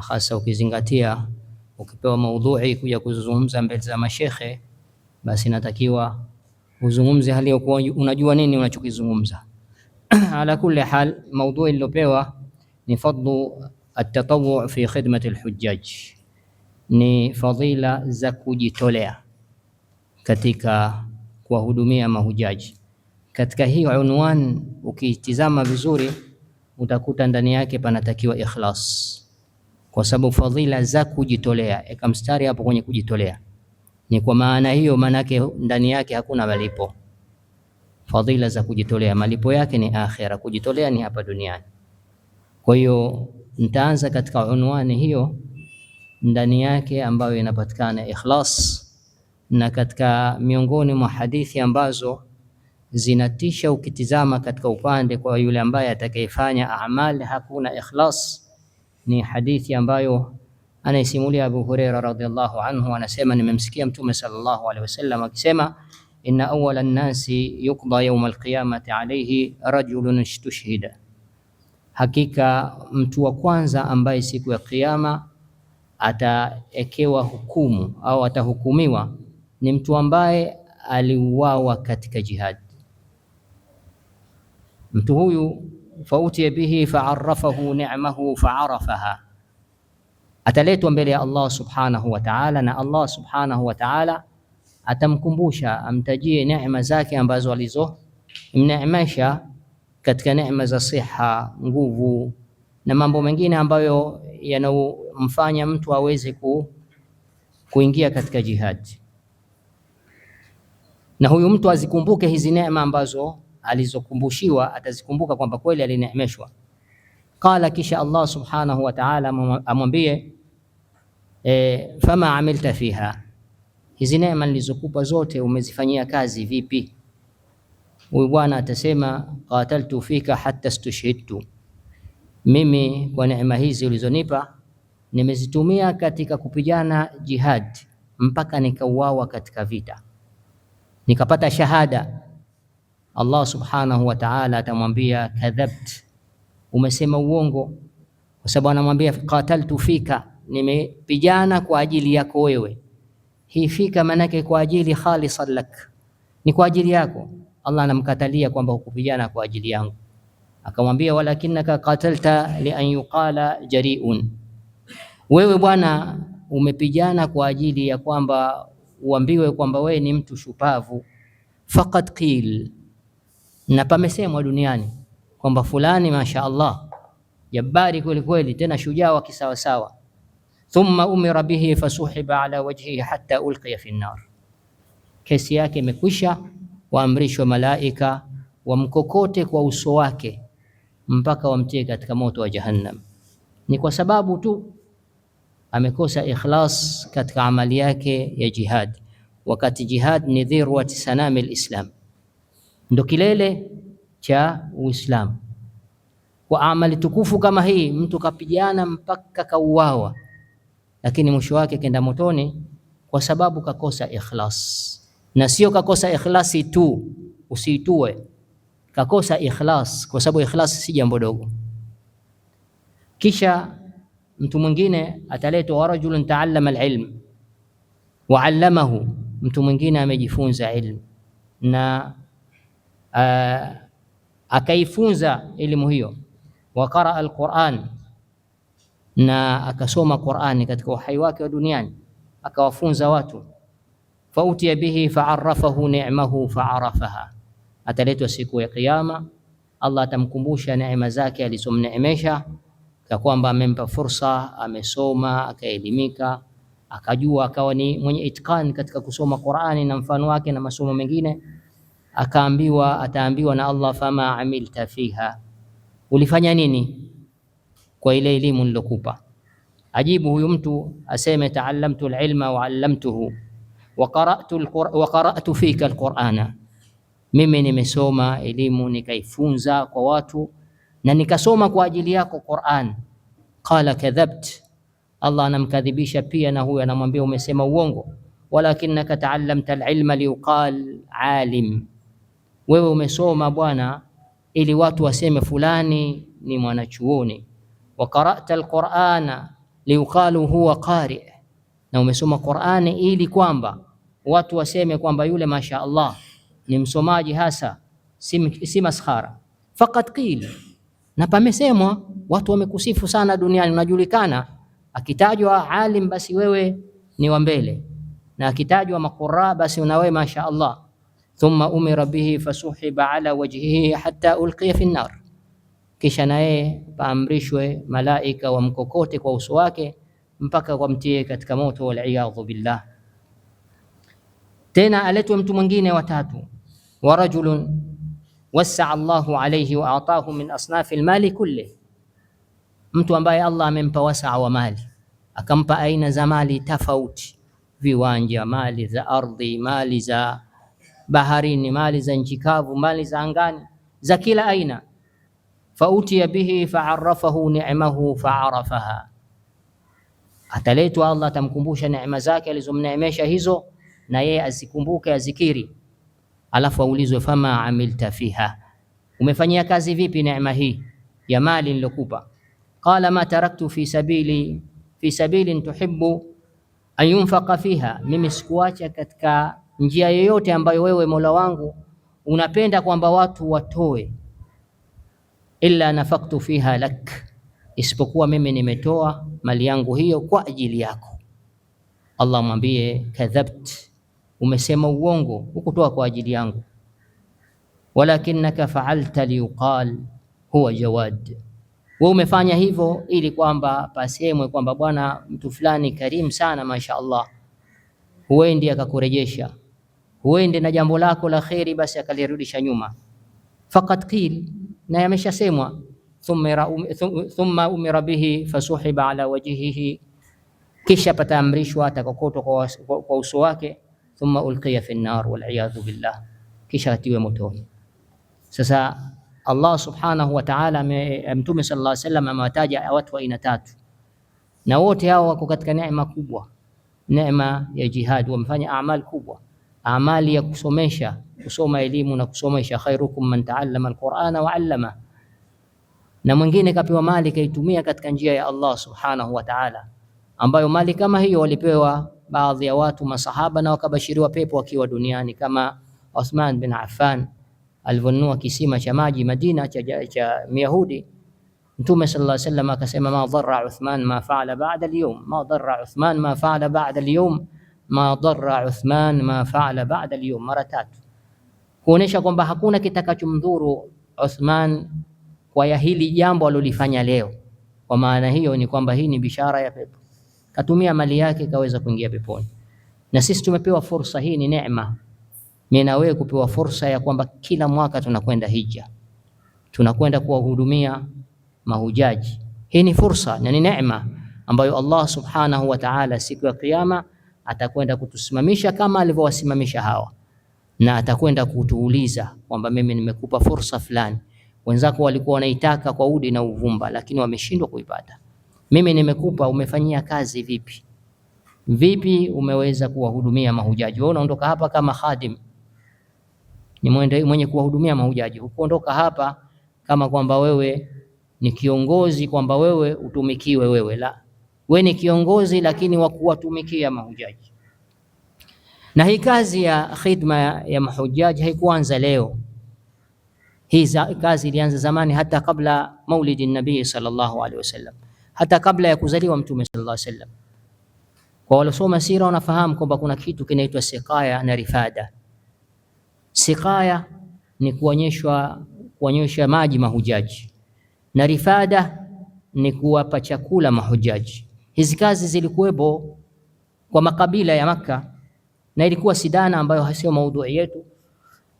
hasa ukizingatia ukipewa maudhui kuja kuzungumza mbele za mashekhe, basi natakiwa uzungumze hali ya kuwa unajua nini unachokizungumza. Ala kulli hal, maudhui iliyopewa ni fadlu at-tatawwu fi khidmati al-hujjaj, ni fadhila za kujitolea katika kuwahudumia mahujaji. Katika hii unwan ukitizama vizuri utakuta ndani yake panatakiwa ikhlas, kwa sababu fadhila za kujitolea, eka mstari hapo kwenye kujitolea. Ni kwa maana hiyo, manake ndani yake hakuna malipo. Fadhila za kujitolea malipo yake ni akhera, kujitolea ni hapa duniani. Kwa hiyo nitaanza katika unwani hiyo ndani yake ambayo inapatikana ikhlas, na katika miongoni mwa hadithi ambazo zinatisha ukitizama katika upande kwa yule ambaye atakayefanya amali hakuna ikhlas, ni hadithi ambayo anaisimulia Abu Huraira radhiallahu anhu. Anasema nimemsikia Mtume sallallahu alaihi wasallam akisema, inna awwala an-nasi yuqda yawm al-qiyamati alayhi rajulun istushhida, hakika mtu wa kwanza ambaye siku ya kiyama ataekewa hukumu au atahukumiwa ni mtu ambaye aliuawa katika jihad. Mtu huyu fautiya bihi fa'arrafahu ni'mahu fa'arafaha, ataletwa mbele ya Allah subhanahu wa ta'ala, na Allah subhanahu wa ta'ala atamkumbusha, amtajie neema zake ambazo alizomneemesha katika neema za siha, nguvu na mambo mengine ambayo yanomfanya mtu aweze kuingia katika jihad. Na huyu mtu azikumbuke hizi neema ambazo alizokumbushiwa, atazikumbuka kwamba kweli alineemeshwa. Qala, kisha Allah subhanahu wa ta'ala amwambie, fama amilta fiha, hizi neema nilizokupa zote umezifanyia kazi vipi? Huyu bwana atasema, qataltu fika hatta istushhidtu, mimi kwa neema hizi ulizonipa nimezitumia katika kupigana jihad mpaka nikauawa katika vita, nikapata shahada. Allah subhanahu wa ta'ala atamwambia, kadhabt, umesema uongo, kwa sababu anamwambia qataltu fika, nimepigana kwa ajili yako wewe. Hii fika manake kwa ajili khalisan lak, ni kwa ajili yako. Allah anamkatalia kwamba hukupigana kwa ajili yangu, akamwambia walakinaka qatalta li an yuqala jari'un, wewe bwana umepigana kwa ajili ya kwamba uambiwe kwamba wewe ni mtu shupavu. Faqad qil, na pamesemwa duniani kwamba fulani masha Allah jabari kweli kweli, tena shujaa wa kisawasawa. Thumma umira bihi fasuhiba ala wajhihi hatta ulqiya fi an-nar, kesi yake imekwisha, waamrishwa malaika wamkokote kwa uso wake mpaka wamtie katika moto wa Jahannam. Ni kwa sababu tu amekosa ikhlas katika amali yake ya jihad, wakati jihad ni dhirwati sanami al-Islam, ndo kilele cha Uislamu. Kwa amali tukufu kama hii, mtu kapigana mpaka kauawa, lakini mwisho wake kenda motoni kwa sababu kakosa ikhlas. Na sio kakosa ikhlasi tu, usiitue, kakosa ikhlas, kwa sababu ikhlas si jambo dogo. Kisha mtu mwingine ataletwa, wa rajulun ta'allama al-ilm wa 'allamahu, mtu mwingine amejifunza ilmu na akaifunza elimu hiyo. Wa qaraa al-Qur'an, na akasoma Qur'ani katika uhai wake wa duniani akawafunza watu. Fautiya bihi fa'arrafahu ni'mahu fa'arafaha, ataletwa siku ya kiyama, Allah atamkumbusha neema zake alizomneemesha, kwa kwamba amempa fursa, amesoma, akaelimika, akajua, akawa ni mwenye itqan katika kusoma Qur'ani na mfano wake na masomo mengine. Ataambiwa na Allah, fama amilta fiha, ulifanya nini kwa ile elimu nilokupa? Ajibu huyu mtu aseme, ta'allamtu al-ilma wa 'allamtuhu wa qara'tu fika al-Qur'ana, mimi nimesoma elimu nikaifunza kwa watu na nikasoma kwa ajili yako Qur'an. Qala kadhabt, Allah anamkadhibisha pia na huyu anamwambia umesema uongo. Walakinaka ta'allamta al-ilma liuqal alim, wewe umesoma bwana ili watu waseme fulani ni mwanachuoni. Wa qara'ta al-Qur'ana liuqalu huwa qari, na umesoma Qur'ani ili kwamba watu waseme kwamba yule masha Allah ni msomaji hasa, si maskhara. Faqad qila, na pamesemwa, watu wamekusifu sana duniani, unajulikana. Akitajwa alim basi wewe ni wa mbele, na akitajwa maqurra basi unawe masha Allah. Thumma umira bihi fasuhiba ala wajhihi hatta ulqiya fi an-nar, kisha naye paamrishwe malaika wamkokote kwa uso wake mpaka wamtie katika moto, waliyadhu billah. Tena aletwe mtu mwingine watatu, wa rajulun wasaa Allahu alayhi wa atahu min asnafi almali kulli, mtu ambaye Allah amempa wasaa wa mali, akampa aina za mali tofauti, viwanja, mali za ardhi, mali za baharini, mali za nchi kavu, mali za angani, za kila aina. Fautiya bihi faarafahu ni'mahu faarafaha, ataletwa Allah atamkumbusha neema zake alizomneemesha hizo, na yeye azikumbuke, azikiri. Alafu aulizwe fama amilta fiha, umefanyia kazi vipi neema hii ya mali nilokupa? Qala ma taraktu fi sabilin tuhibbu an yunfaqa fiha, mimi sikuacha katika njia yoyote ambayo wewe Mola wangu unapenda kwamba watu watoe, illa nafaqtu fiha lak, isipokuwa mimi nimetoa mali yangu hiyo kwa ajili yako. Allah mwambie kadhabt, umesema uongo, hukutoa kwa ajili yangu. Walakinnaka fa'alta liyuqal huwa jawad, wewe umefanya hivyo ili kwamba pasemwe kwamba bwana mtu fulani karimu sana masha Allah. Huendi akakurejesha, huendi na jambo lako la kheri basi akalirudisha nyuma. Faqad qil, na yameshasemwa, thumma umira bihi fasuhiba ala wajhihi, kisha pataamrishwa atakokotwa kwa uso wake. Thumma ulqiya fi an-nar wal'iyadhu billah, kisha atiwe motoni. Sasa Allah subhanahu wa ta'ala, Mtume sallallahu alaihi wasallam amewataja watu wa aina tatu, na wote hao wako katika neema kubwa, neema ya jihad. Wamefanya amali kubwa, amali ya kusoma elimu na kusomesha. Khairukum man ta'allama al-Qur'ana wa 'allama. Na mwingine kapewa mali kaitumia katika njia ya Allah subhanahu wa ta'ala, ambayo mali kama hiyo walipewa baadhi ya watu masahaba na wakabashiriwa pepo wakiwa duniani, kama Uthman bin Affan alivyonunua kisima cha maji Madina cha Myahudi. Mtume sallallahu alaihi wasallam akasema, ma dharra Uthman ma fa'ala ba'da al-yawm, ma dharra Uthman ma fa'ala ba'da al-yawm, ma dharra Uthman ma fa'ala ba'da al-yawm, mara tatu, kuonesha kwamba hakuna kitakachomdhuru Uthman kwa ya hili jambo alilofanya leo. Kwa maana hiyo ni kwamba hii ni bishara ya pepo, katumia mali yake kaweza kuingia peponi. Na sisi tumepewa fursa hii, ni neema mimi na wewe kupewa fursa ya kwamba kila mwaka tunakwenda hija, tunakwenda kuwahudumia mahujaji. Hii ni fursa na ni neema ambayo Allah subhanahu wa ta'ala siku ya kiyama atakwenda kutusimamisha kama alivyowasimamisha hawa, na atakwenda kutuuliza kwamba mimi nimekupa fursa fulani, wenzako walikuwa wanaitaka kwa udi na uvumba lakini wameshindwa kuipata. Mimi nimekupa, umefanyia kazi vipi? Vipi umeweza kuwahudumia mahujaji? Wewe unaondoka hapa kama khadim, ni mwenye kuwahudumia mahujaji. Hukuondoka hapa kama kwamba wewe ni kiongozi, kwamba wewe utumikiwe wewe, la, wewe ni kiongozi lakini wa kuwatumikia mahujaji. Na hii kazi ya khidma ya mahujaji haikuanza leo. Hii kazi ilianza zamani, hata kabla maulidi nabii sallallahu alaihi wasallam, hata kabla ya kuzaliwa Mtume sallallahu alaihi wasallam. Kwa waliosoma sira wanafahamu kwamba kuna kitu kinaitwa siqaya na rifada. Siqaya ni kuonyesha maji mahujaji, na rifada ni kuwapa chakula mahujaji. Hizi kazi zilikuwepo kwa makabila ya Makka, na ilikuwa sidana ambayo sio maudhui yetu,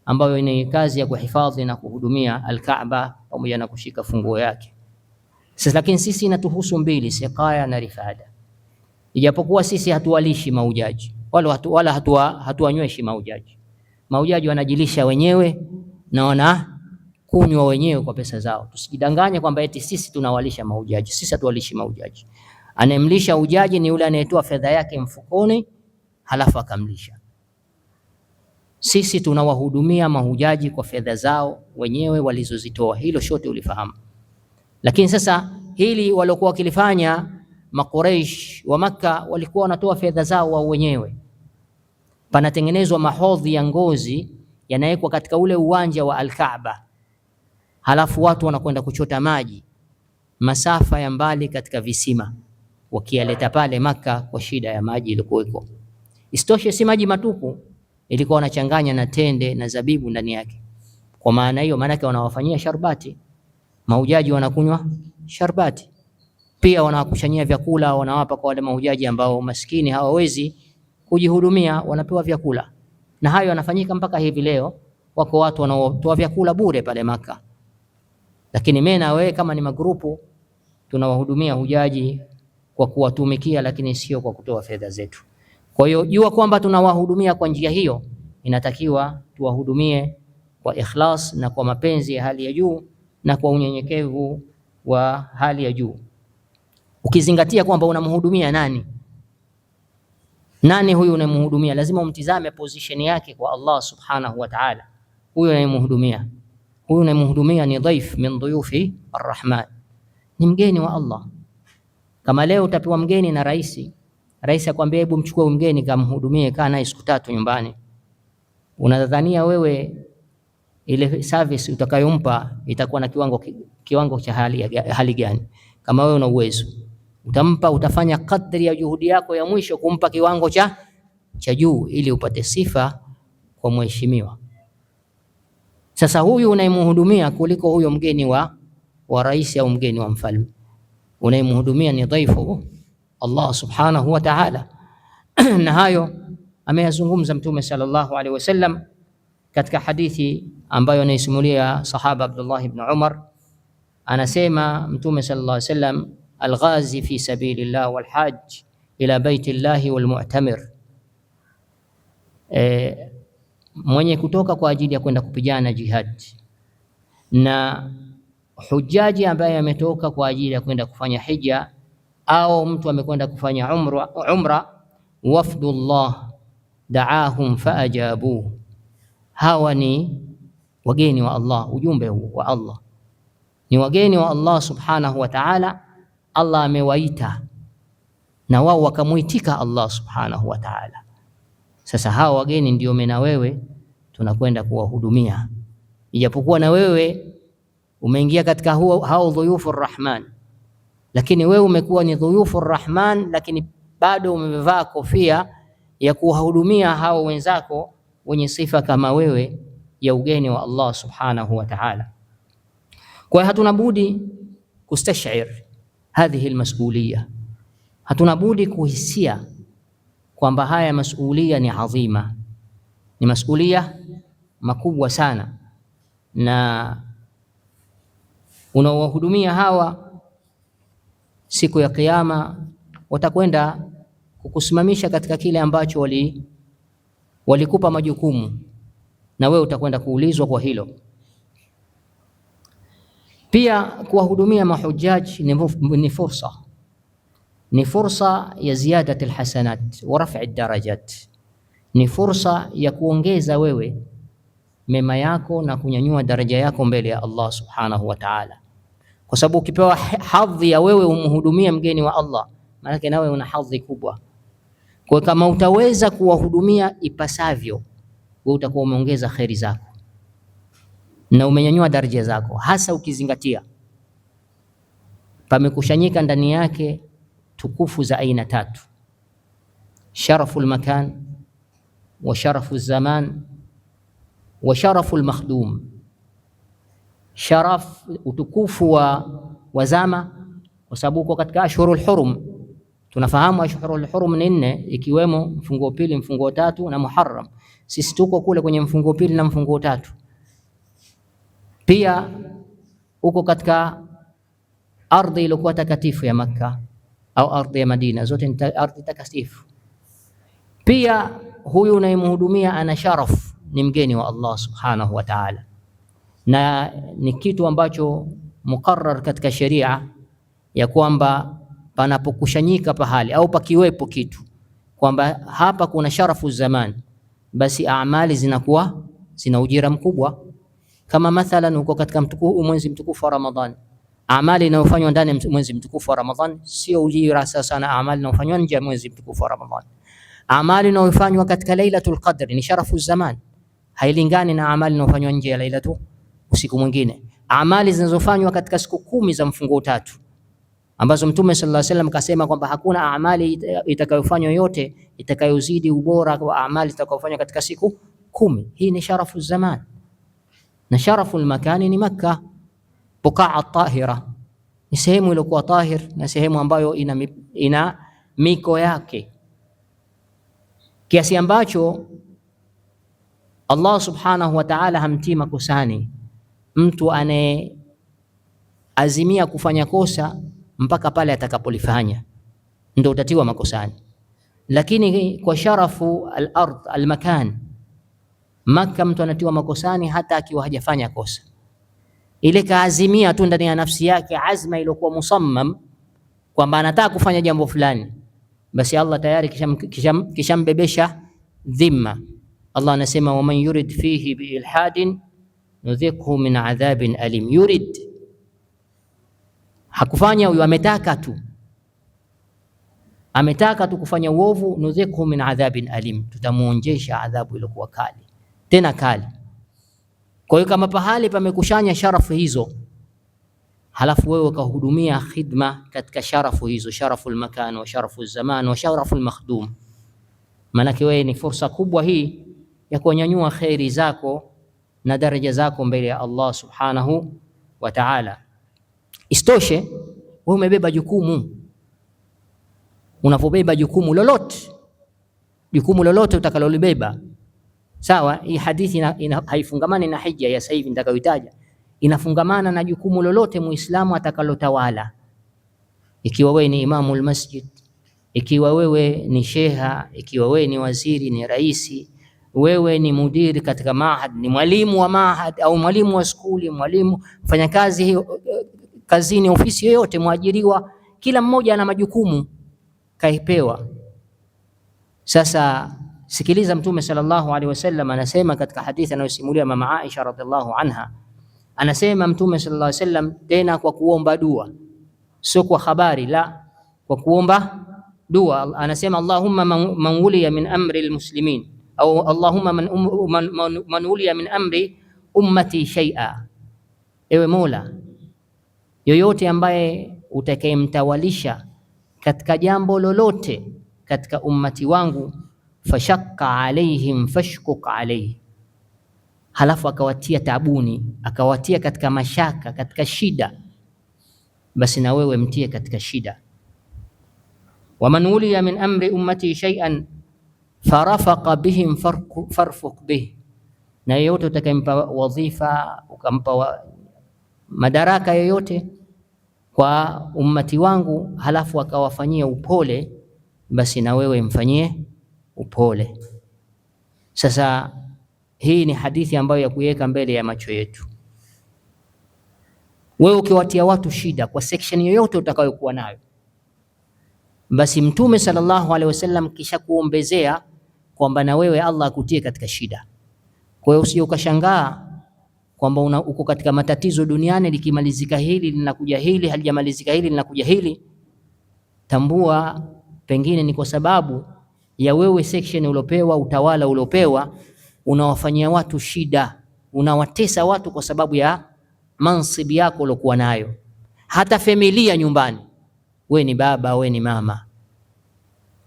ambayo ni kazi ya kuhifadhi na kuhudumia al-Kaaba pamoja na kushika funguo yake. Sasa lakini sisi inatuhusu mbili, siqaya na rifada. Ijapokuwa sisi hatuwalishi mahujaji wala hatuwanyweshi mahujaji. Mahujaji wanajilisha wenyewe na wanakunywa wenyewe kwa pesa zao. Tusijidanganye kwamba eti sisi tunawalisha mahujaji. Sisi hatuwalishi mahujaji. Anemlisha hujaji ni yule anayetoa fedha yake mfukoni halafu akamlisha. Sisi tunawahudumia mahujaji kwa fedha zao wenyewe walizozitoa. Hilo shote ulifahamu. Lakini sasa hili walokuwa wakilifanya Makuraish wa Makka walikuwa wanatoa fedha zao wao wenyewe. Panatengenezwa mahodhi ya ngozi yanawekwa katika ule uwanja wa Al-Kaaba, halafu watu wanakwenda kuchota maji masafa ya mbali katika visima, wakiyaleta pale Makka kwa shida ya maji ilikuweko. Isitoshe, si maji matupu, ilikuwa wanachanganya na tende na zabibu ndani yake. Kwa maana hiyo, maanake wanawafanyia sharbati, mahujaji wanakunywa sharbati. Pia wanawakushanyia vyakula, wanawapa kwa wale mahujaji ambao maskini hawawezi kujihudumia, wanapewa vyakula. Na hayo yanafanyika mpaka hivi leo. Wako watu wanaotoa vyakula bure pale Makka. Lakini mimi na wewe kama ni magrupu tunawahudumia hujaji kwa kuwatumikia, lakini sio kwa kutoa fedha zetu. Kwa hiyo jua kwamba tunawahudumia kwa njia hiyo, inatakiwa tuwahudumie kwa ikhlas na kwa mapenzi ya hali ya juu na kwa unyenyekevu wa hali ya juu, ukizingatia kwamba unamhudumia nani huyu unamhudumia. Lazima umtizame position yake kwa Allah subhanahu wa ta'ala. Huyu unamhudumia ni dhaif min dhuyufi arrahman, ni mgeni wa Allah. Kama leo utapewa mgeni na rais akwambia hebu mchukue mgeni kamhudumie, kaa naye siku 3 nyumbani, unadhania wewe ile service utakayompa itakuwa na kiwango cha hali gani? Kama wewe una uwezo utafanya kadri ya juhudi yako ya mwisho kumpa kiwango cha juu ili upate sifa kwa mheshimiwa. Sasa huyu unayemhudumia kuliko huyo mgeni wa rais au mgeni wa mfalme, unayemhudumia ni dhaifu Allah subhanahu wa ta'ala. Na hayo ameyazungumza Mtume sallallahu alaihi wasallam katika hadithi ambayo anaisimulia sahaba Abdullah ibn Umar. Anasema Mtume sallallahu alaihi wasallam, alghazi fi sabilillah walhajj ila baitillahi walmu'tamir, mwenye kutoka kwa ajili ya kwenda kupigana jihad na hujaji ambaye ametoka kwa ajili ya kwenda kufanya hija, au mtu amekwenda kufanya umra, wafdullah da'ahum faajabuhu, hawa ni wageni wa Allah. Ujumbe huu wa Allah ni wageni wa Allah subhanahu wa ta'ala. Allah amewaita na wao wakamuitika Allah subhanahu wa ta'ala. Sasa hawa wageni ndio mimi na wewe tunakwenda kuwahudumia, ijapokuwa na wewe umeingia katika hao dhuyufur rahman, lakini wewe umekuwa ni dhuyufur rahman, lakini bado umevaa kofia ya kuwahudumia hao wenzako wenye sifa kama wewe ya ugeni wa Allah subhanahu wa ta'ala. Kwa hiyo hatuna budi kustash'ir hadhihi almas'uliyya, hatuna budi kuhisia kwamba haya masulia ni adhima, ni masulia makubwa sana, na unaowahudumia hawa siku ya Kiyama watakwenda kukusimamisha katika kile ambacho walikupa majukumu, na wewe utakwenda kuulizwa kwa hilo. Pia kuwahudumia mahujaji ni fursa ya ziyadat alhasanat wa raf'i darajat, ni fursa ya kuongeza wewe mema yako na kunyanyua daraja yako mbele ya Allah subhanahu wa ta'ala. Kwa sababu ukipewa hadhi ya wewe umhudumie mgeni wa Allah, maana yake nawe una hadhi kubwa. Kwa kama utaweza kuwahudumia ipasavyo, wewe utakuwa umeongeza khairi zako na umenyanyua daraja zako, hasa ukizingatia pamekushanyika ndani yake tukufu za aina 3: sharaful makan wa sharafu zaman wa sharafu makhdum. Sharaf, utukufu wa zama, kwa sababu uko katika ashhurul hurum. Tunafahamu ashhurul hurum ni 4, ikiwemo mfungo pili, mfungo 3 na Muharram. Sisi tuko kule kwenye mfungo pili na mfungo 3. Pia uko katika ardhi iliyokuwa takatifu ya Makka au ardhi ya Madina, zote ni ardhi takatifu. Pia huyu unayemhudumia ana sharaf, ni mgeni wa Allah subhanahu wa ta'ala, na ni kitu ambacho mukarrar katika sheria ya kwamba panapokushanyika pahali au pakiwepo kitu kwamba hapa kuna sharafu zaman, basi amali zinakuwa zina ujira mkubwa. Kama mathalan uko katika mwezi mtukufu wa Ramadhani, Amali inayofanywa ndani ya mwezi mtukufu wa Ramadhan sio ujira sasa na amali inayofanywa nje ya mwezi mtukufu wa Ramadhan. Amali inayofanywa katika Lailatul Qadr ni sharafu zaman, hailingani na amali inayofanywa nje ya Lailatul usiku mwingine. Amali zinazofanywa katika siku 10 za mfungo tatu ambazo Mtume sallallahu alaihi wasallam kasema kwamba hakuna amali itakayofanywa yote itakayozidi ubora wa amali itakayofanywa katika siku 10. Hii ni sharafu zaman, na sharafu makani ni Makkah. Buqaa tahira ni sehemu iliyokuwa tahir na sehemu ambayo ina miko yake, kiasi ambacho Allah subhanahu wa ta'ala hamtii makosani mtu anayeazimia kufanya kosa mpaka pale atakapolifanya ndio utatiwa makosani. Lakini kwa sharafu al-ard al-makan, Makkah, mtu anatiwa makosani hata akiwa hajafanya kosa. Ile kaazimia tu ndani ya nafsi yake azma iliyokuwa musammam kwamba anataka kufanya jambo fulani, basi Allah tayari kishambebesha dhimma. Allah anasema waman yurid fihi biilhadin nudhiqhu min adhabin alim. Yurid, hakufanya huyo, ametaka tu kufanya uovu. Nudhiqhu min adhabin alim, tutamuonjesha adhabu iliyokuwa kali, tena kali. Kwa hiyo kama pahali pamekushanya sharafu hizo, halafu wewe ukahudumia khidma katika sharafu hizo, sharafu al-makan wa sharafu zaman wa sharafu al-makhdum, manake wewe ni fursa kubwa hii ya kunyanyua khairi zako na daraja zako mbele ya Allah subhanahu wa ta'ala. Istoshe wewe umebeba jukumu. Unapobeba jukumu lolote utakalolibeba, sawa, hii hadithi haifungamani na hija ya sasa hivi nitakayoitaja, inafungamana na jukumu lolote Muislamu atakalotawala. Ikiwa wewe ni imamul masjid, ikiwa wewe ni sheha, ikiwa wewe ni waziri, ni raisi, wewe ni mudiri katika mahad, ni mwalimu wa mahad au mwalimu wa skuli, mwalimu, mfanya kazi kazini, ofisi yoyote, mwajiriwa, kila mmoja ana majukumu kaipewa. Sasa sikiliza, Mtume sallallahu alaihi wasallam anasema katika hadithi anayosimulia mama Aisha radhiallahu anha, anasema Mtume sallallahu alaihi wasallam, tena kwa kuomba dua, sio kwa habari, la, kwa kuomba dua. Anasema Allahumma man wuliya min amri almuslimin, au Allahumma man wuliya min amri ummati shay'a, ewe Mola, yoyote ambaye utakayemtawalisha katika jambo lolote katika ummati wangu, fashakka alaihim fashkuk alayhi, halafu akawatia taabuni, akawatia katika mashaka, katika shida, basi na wewe mtie katika shida. Waman wuliya min amri ummati shay'an farafaqa bihim farfuq bih, na yeyote utakayempa wadhifa, ukampa madaraka yoyote kwa ummati wangu, halafu akawafanyia upole, basi na wewe mfanyie upole. Sasa hii ni hadithi ambayo ya kuweka mbele ya macho yetu. Wewe ukiwatia watu shida kwa section yoyote utakayokuwa nayo, basi Mtume sallallahu alaihi wasallam kisha kuombezea kwamba na wewe Allah akutie katika shida. Kwa hiyo usije ukashangaa kwamba uko katika matatizo duniani, likimalizika hili linakuja hili, halijamalizika hili linakuja hili. Tambua pengine ni kwa sababu ya wewe section uliopewa, utawala uliopewa, unawafanyia watu shida, unawatesa watu kwa sababu ya mansibi yako uliokuwa nayo. Hata familia nyumbani, we ni baba, we ni mama,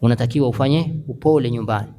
unatakiwa ufanye upole nyumbani.